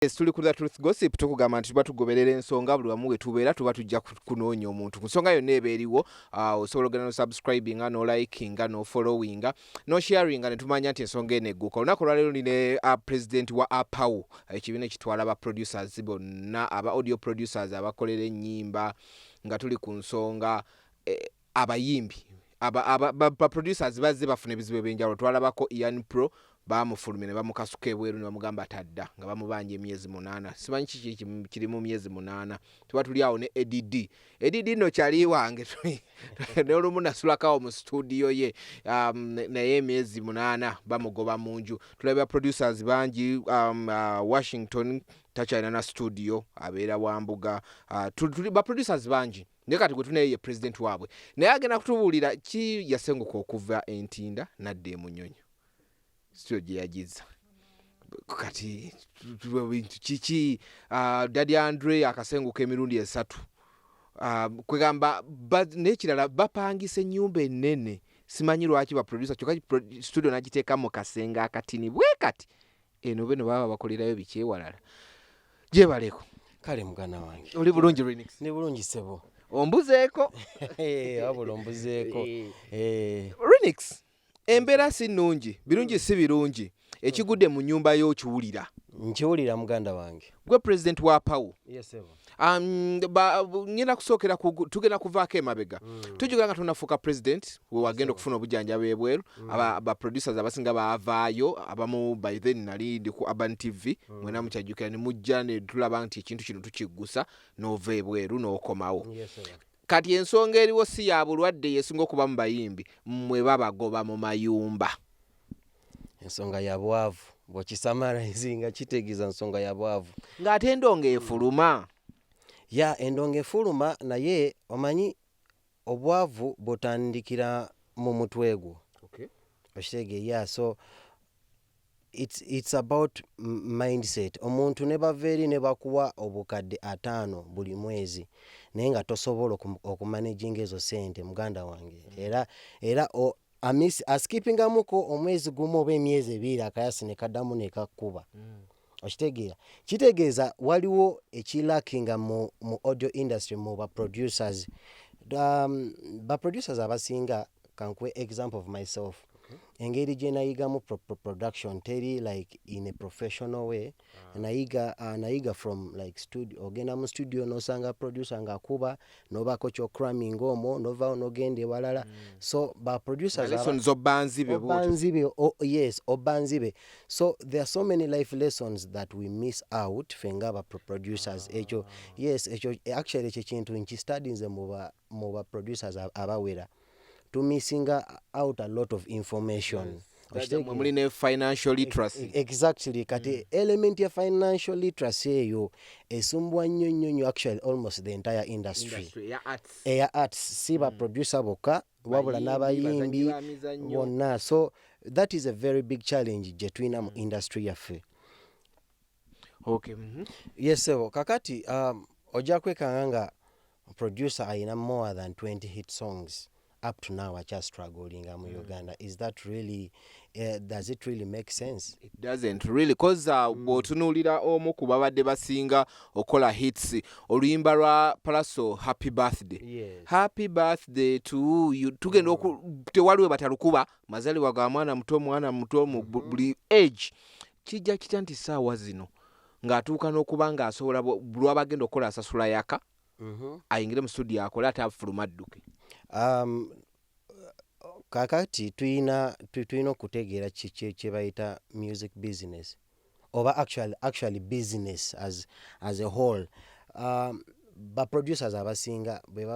Tuli ku The Truth Gossip tukugamba nti tuba tugoberera ensonga buli wamu we tubeera tuba tujja kunoonya omuntu ku nsonga yonna eba eriwo. Osobola ogenda no subscribinga no likinga no followinga no sharinga ne tumanya nti ensonga eno egguka. Olunaku olwaleero nine president wa APAU, ekibiina ekitwala aba producers bonna, aba audio producers abakolera ennyimba, nga tuli ku nsonga abayimbi ba producers bazze bafuna ebizibu ebyenjawulo. Twalabako Ian Pro bamufulumye ne bamukasuka ebweru ne bamugamba tadda nga bamubanja emyezi 8. Simanyi kiki kiri mu myezi 8. Tuba tuli awo ne EDIE no kyali wange ne olumu nasulakawo mu studio ye naye emyezi 8 bamugoba mu nju. Tulabya producers bangi Washington takyalina na studio abeera Wambuga. Tuli ba producers bangi naye kati gwe tunaye ye president waabwe naye agenda kutubuulira ki yasenguka okuva Entinda nadda e Munyonyo. Studio gye yagiza kati bintu kiki. Daddy Andre akasenguka emirundi 3. Kwegamba n'ekirala bapangisa ennyumba ennene. Simanyi lwaki ba producer kyokka studio nagiteeka mu kasenga akatini bwe kati eno beno baba bakolerayo bikyewalala. Gyebaleko kale mugana wange oli bulungi RINEX? Ne bulungi sebo. Ombuzeeko wabula ombuzeeko. RINEX embeera si nnungi, birungi si birungi. Ekigudde mu nnyumba y'okiwulira. Nkiwulira muganda wange. Gwe president wa APAU. Yes sebo. Ngenda kusookera tugenda kuvaako emabega. Tujjukira nga tunafuuka president we wagenda okufuna obujjanjabi ebweru. Aba producers abasinga baavaayo, abamu by then nali ndi ku Urban TV mwena mukyajjukira ne mujja ne tulaba nti ekintu kino tukiggusa n'ova ebweru n'okomawo. Yes sebo. Kati ensonga eriwo si ya bulwadde yesinga okuba mu bayimbi mmwe babagoba mu mayumba. Ensonga ya bwavu bw'okisamalizinga kitegeeza nsonga ya bwavu ng'ate endonga efuluma. Ya endonga efuluma naye omanyi obwavu butandikira mu mutwe gwo. Okay. Okitegeera yeah, so it's about mindset. Omuntu ne baveeri ne bakuwa obukadde 5 buli mwezi naye nga tosobola okumanaginga ezo sente muganda wange era askipingamuko omwezi gumu oba emyezi 2 akayasi ne kaddamu ne kakkuba. Okitegeera kitegeeza waliwo ekilakinga mu audio industry mu ba producers. Ba producers abasinga kankuwe example of myself. Engeri gye nayigamu production teri like in a professional way. Nayiga from like studio. Ogenda mu studio nosanga producer ng'akuba nobako kyo cramming omwo nova onogende walala. So ba producers lessons obanzibe. Yes, obanzibe. So there are so many life lessons that we miss out fenga ba producers. Echo yes, echo actually echo kintu nchi studies mu ba producers abawera. To missing out a lot of information. Yes. Financial literacy. Exactly. Kati element ya financial literacy eyo esumbwa nnyo actually almost the entire industry. Ya arts siba producer boka wabula n'abayimbi bonna. So that is a very big challenge gye tulina mu industry yaffe. Okay. Yes sebo. Kakati ojja kwekanga nga producer ayina more than 20 hit songs. Up to now, I just struggling in Uganda. Is that really, does it really make sense? It doesn't really, because bw'otunuulira omu ku babadde basinga okola hits oluyimba lwa Pallaso happy birthday. Yes. Happy birthday to you. Tugenda tewaliwe batalukuba mazaliwa ga mwana muto mu buli age. Kijja kitya nti ssaawa zino ng'atuuka n'okuba ng'asobola lw'abagenda okukola asasula yaka ayingire mu studio akole ate afuluma adduke. Kakati tuina okutegeera kye bayita music business oba actually business as a whole. Ba producers abasinga bwe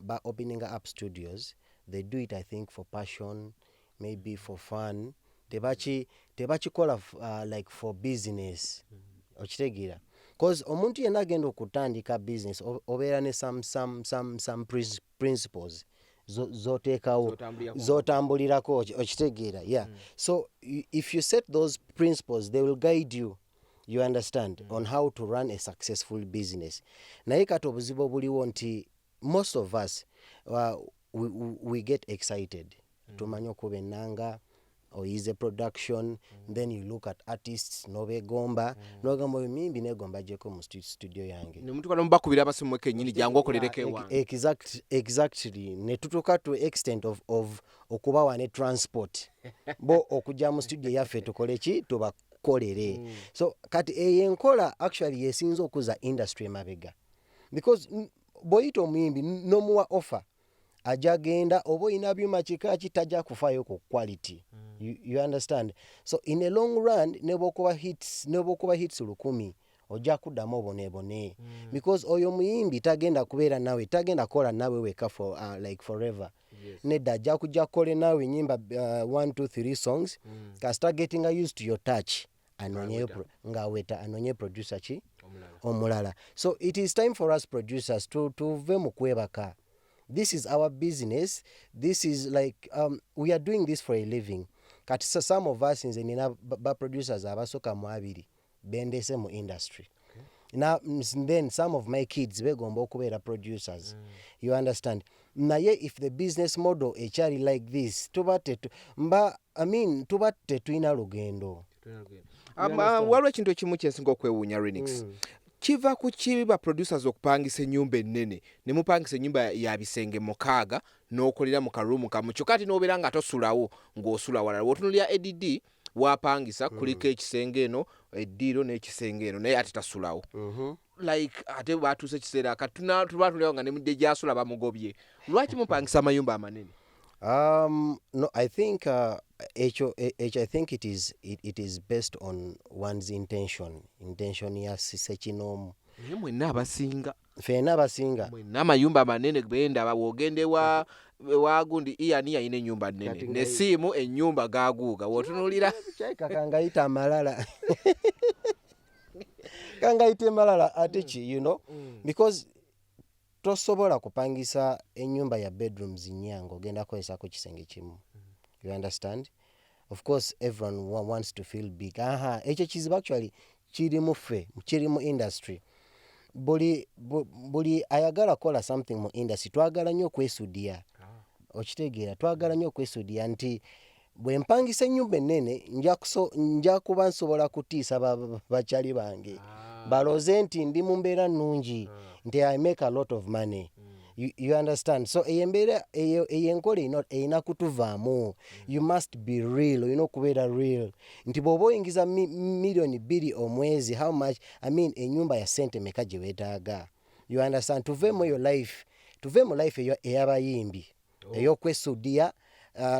ba opening up studios, they do it I think for passion, maybe for fun. Tebakikola like for business. Okitegeera because omuntu yenna agenda okutandika business obeera ne some principles zotambulirako okitegeera. Yeah. So if you set those principles, they will guide you, you understand, on how to run a successful business. Naye kati obuzibu buliwo nti most of us we get excited. Tumanya okuba ennanga oyize production, then you look at artists nobegomba nogamba mimbi negomba jeko mu studio yange nemuntu kana mbakubira abasimu kenyini jangu okolereke wange exactly ne tutuka to extent of okubawa ne transport bo okuja mu studio yaffe tukole ki tubakolere so kati eyenkola actually yesinza okuza industry mabega because boyita omuyimbi nomuwa offer ajagenda obo ina byuma kika kitajja kufayo ku quality you understand so in a long run nebokuba hits 10 ojja kuddamu obonebone because oyo muyimbi tagenda kubeera nawe tagenda kola nawe weka for like forever nedda ajja kujja kole nawe nyimba 1 2 3 songs kasita getting used to your touch anonye ngaweta anonye producer ki omulala so it is time for us producers to ve mu kwebaka. This is our business. This is like we are doing this for a living. Kati some of us in the producers abasoka mu abiri bendese mu industry. Now then some of my kids begomba okubeera producers. You understand? Naye if the business model echari like this tubate tuina lugendo. Waliwo ekintu ekimu kyensinga okwewuunya RINEX. Kiva ku kiba producers okupangisa ennyumba ennene ne mupangisa ennyumba ya bisenge mukaaga n'okolera mu karuumu kamu kyokati n'obeera nga tosulawo ng'osula walala wotunulya EDIE wapangisa kuliko ekisenge eno eddiiro n'ekisenge eno naye ate tasulawo like ate batuuse ekiseera katuna tubatulyawo nga ne mudde gyasula bamugobye lwaki mupangisa amayumba amanene? No, I think I think it is based on one's intention ya sisechinomu. Mwenna abasinga. Fena abasinga. Mwenna amayumba amanene benda wogende wagundi iyani yine nyumba nene. Ne simu ennyumba gaguga wotunulira. Chaika kangaita malala. Kangaite malala atechi, you know, because tosobola kupangisa enyumba ya bedrooms nyango genda koesa ko kisenge kimu. You understand? Of course everyone wants to feel big. Echo kizibu actually kiri mu industry. Buli ayagala kola something mu industry twagala nnyo kwesudia. Okitegeera twagala nnyo kwesudia nti bwe mpangisa ennyumba ennene nja kuba nsobola kutiisa bakyali bange baloze nti ndi mu mbeera nnungi nti I make a lot of money. You understand? So eyembeera eyenkola eyina kutuvaamu. You must be real, you know, kubeera real. Nti bw'oba oyingiza million 2 omwezi, how much, I mean, enyumba ya sente meka gye weetaaga. You understand? Tuveemu your life. Tuveemu life ey'abayimbi. Ey'okwesudia,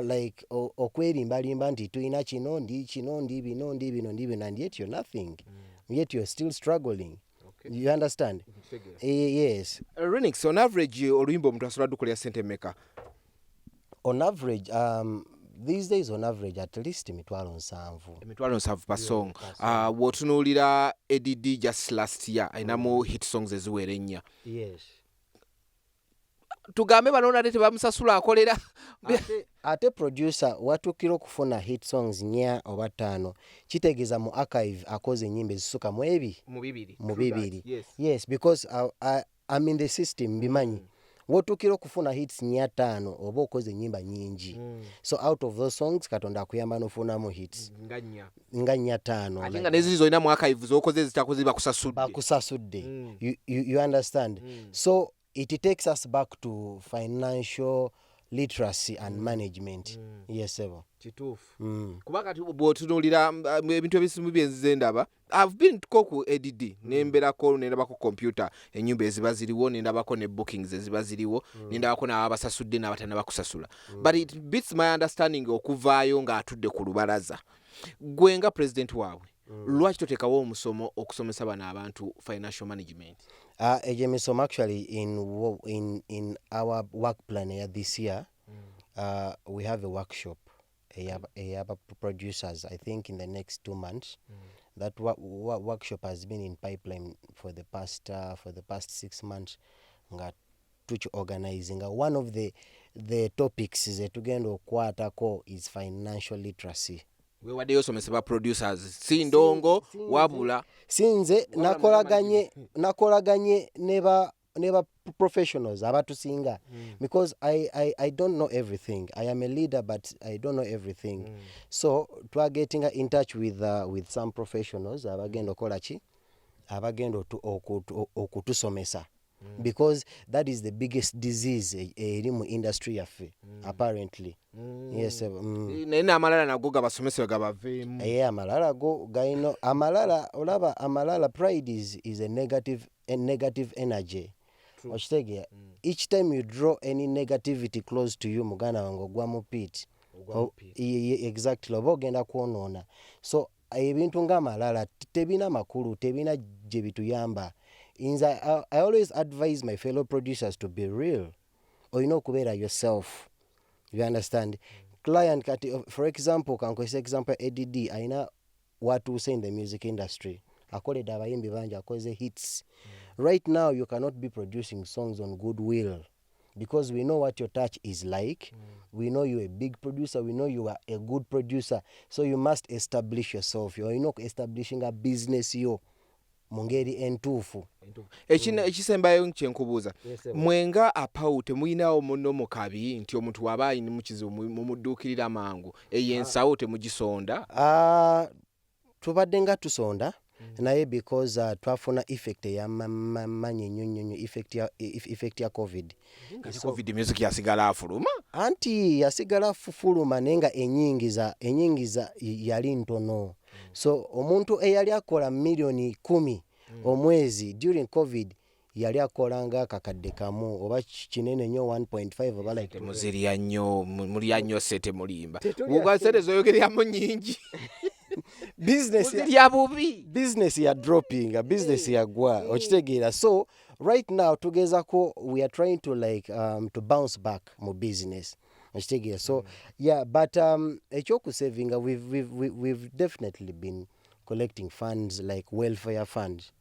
like okwerimbalimba nti tuyina kino ndi bino, and yet you're nothing. Yet you're still struggling. You understand? Yes. RINEX, on average, oluyimba omuntu asobola dukolera sente meka? On average, these days on average at least 7,000 per song. Wotunuulira EDIE just last year ayinamu hit songs eziwera ennya. Yes. Tugambe bano ate tebamusasula akolera. Ate producer watukira okufuna hit songs 4 oba 5 kitegeeza mu archive akoze ennyimba ezisuka mu bibiri. Yes, because I'm in the system bimanyi. Wotukira okufuna hits 5 oba okoze ennyimba nyingi. So out of those songs Katonda akuyamba n'ofunamu hits nga 5. Ate nga nezizo ina mu archive zokoze zitakoze bakusasudde. You understand? So it takes us back to financial literacy and management. Yes, ever. Kituufu. Kuba kati bw'otunuulira ebintu ebisimu byenzize ndaba. I've been ku EDIE nemberako nendabako computer ennyumba eziba ziriwo nendabako ne bookings eziba ziriwo nendabako n'abasasudde n'abatana bakusasula. But it beats my understanding okuvaayo ng'atudde ku lubalaza. Gwe nga president waabwe lwaki toteekawo omusomo okusomesa bano abantu financial management? Emisomo actually in our work plan this year, we have a workshop about producers. I think in the next 2 months. That workshop has been in pipeline for the past 6 months. Nga tuchi organizing. One of the topics is tugenda okwatako is financial literacy. We wadde yosomesebwa producers si ndongo wabula sinze nakolaganye ne ba professionals abatusinga because I don't know everything. I am a leader but I don't know everything. So getting in touch with some professionals abagenda okola ki abagenda okutusomesa because that is the biggest disease eri mu industry yaffe apparently. Yes. Naye amalala nago gabasomesa gabaveemu. Amalala go gaino amalala olaba amalala pride is a negative energy. Ochitegera each time you draw any negativity close to you mugana wange ogwa mu pit. Exactly oba ogenda kwonoona. So ebintu nga amalala tebina makulu tebina gye bituyamba. I always advise my fellow producers to be real. Olina okubeera yourself. You understand? Client kati, for example, kankwesa example EDIE aina watuuse in the music industry. Akoledde abayimbi bangi akoze hits. Right now you cannot be producing songs on goodwill because we know what your touch is like. We know you're a big producer. We know you are a good producer. So you must establish yourself. You're not establishing a business yo. Mungeri entuufu. Ekisembayo kyenkubuuza mwenga apawu temuyinawo muno mu kabi nti omuntu waba ayina mu kizibu mumudduukirira mangu eyo ensawo temugisonda? Tubadde nga tusonda naye because twafuna effect ya manyi nnyo effect ya covid. Covid music yasigala afuluma anti yasigala fuluma nenga enyingiza yali ntono. So omuntu eyali akola milioni 10 omwezi during covid yali akolanga akakadde kamu oba kinene nnyo 1.5 oba like muzirya nnyo mulya nnyo sete mulimba ubwo sete zoyogereramu nyingi. business ya dropping business ya gwa okitegeera. So right now tugezako we are trying to like to bounce back mu business okitegeera. So yeah but ekyokusavinga we've definitely been collecting funds like welfare funds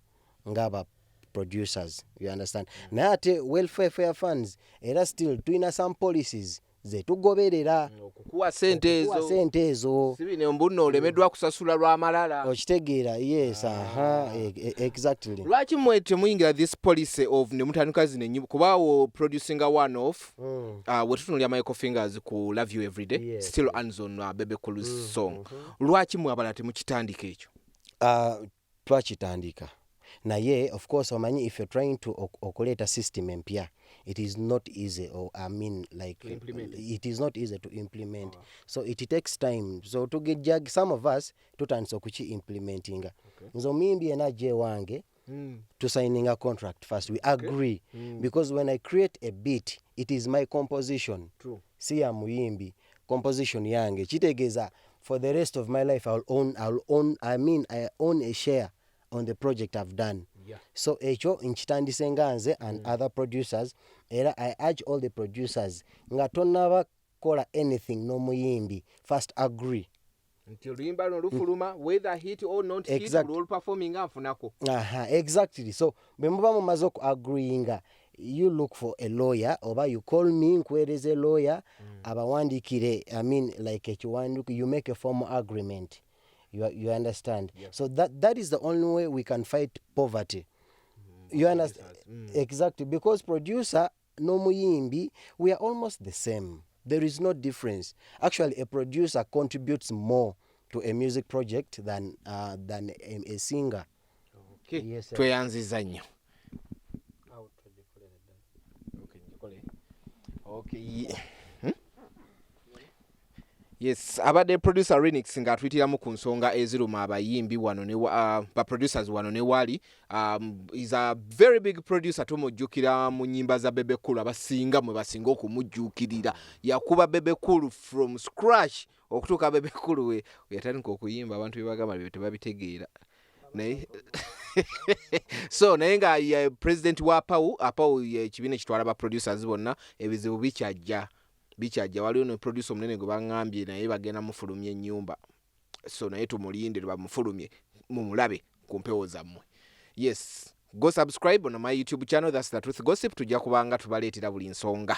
ngaba producers, you understand. Naye ate welfare funds era still tuina some policies zetugoberera okukuwa sente ezo sibine mbuno olemedwa kusasula lwa malala okitegeera. Yes. Exactly. Lwaki mwete muyingira this policy of ne mutandika zine kubawo producing a one off wetutunulya Michael Fingers ku Love You Every Day. Yes. Still hands on Bebe Cool's song. Lwaki mwabala temukitandika ekyo? Twakitandika naye of course omanyi if you're trying to okoleta system empya it is not easy it is not easy to implement. So it takes time. So to get some of us tutandise okuki implementinga. Nzo mimbi enaje wange to signing a contract first we agree because when I create a beat it is my composition. True. Si ya muyimbi composition yange kitegeza for the rest of my life I own a share on the project I've done. Yeah. So ekyo nkitandise nganze and other producers era I urge all the producers nga tonnaba kola anything no muyimbi first agree until rimba no lufuluma whether hit or not hit role performing afunako. Exactly. So bemuba mumaze ku agreeinga you look for a lawyer oba you call me nkwereze a lawyer abawandikire like you make a formal agreement. You understand? Yeah. So that is the only way we can fight poverty. You understand? Exactly. Because producer, no muyimbi, we are almost the same. There is no difference. Actually, a producer contributes more to a music project than a singer. Okay. Yes, tweyanziza nnyo. Okay. Yes, abadde producer RINEX nga atwitiramu ku nsonga eziruma abayimbi wano ne ba producers wano ne wali is a very big producer tomujjukira mu nyimba za Bebe Cool abasinga mwe basinga okumujjukirira yakuba Bebe Cool from scratch okutuuka Bebe Cool we yatandika okuyimba abantu bebagamba bye tebabitegeera naye so naye nga president wa apawu ekibiina ekitwala ba producers bonna ebizibu bikyajja waliwo ne producer omunene gwe bangambye naye bagenda mufulumya ennyumba so naye tumulinde bamufulumye mumulabe ku mpewo zammwe. Yes, go subscribe on my YouTube channel, that's The Truth Gossip. Tujja kubanga tubaleetera buli nsonga.